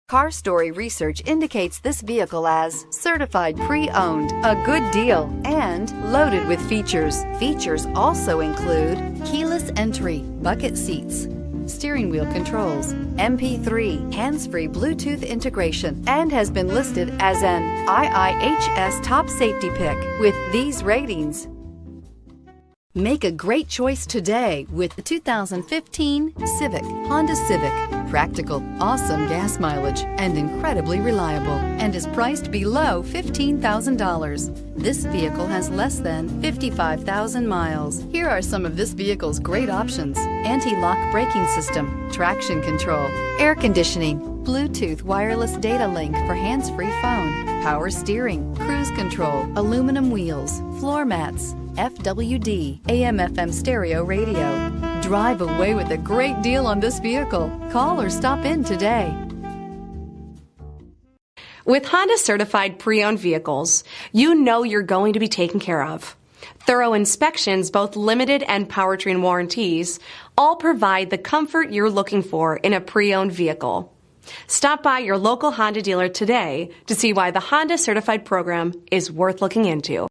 Car Story research indicates this vehicle as certified pre-owned, a good deal, and loaded with features. Features also include keyless entry, bucket seats, steering wheel controls, MP3, hands-free Bluetooth integration, and has been listed as an IIHS top safety pick with these ratings. Make a great choice today with the 2015 Civic, Honda Civic. Practical, awesome gas mileage, and incredibly reliable, and is priced below $15,000. This vehicle has less than 55,000 miles. Here are some of this vehicle's great options: anti-lock braking system, traction control, air conditioning, Bluetooth wireless data link for hands-free phone, power steering, cruise control, aluminum wheels, floor mats, FWD, AM/FM stereo radio. Drive away with a great deal on this vehicle. Call or stop in today. With Honda certified pre-owned vehicles, you know you're going to be taken care of. Thorough inspections, both limited and powertrain warranties, all provide the comfort you're looking for in a pre-owned vehicle. Stop by your local Honda dealer today to see why the Honda certified program is worth looking into.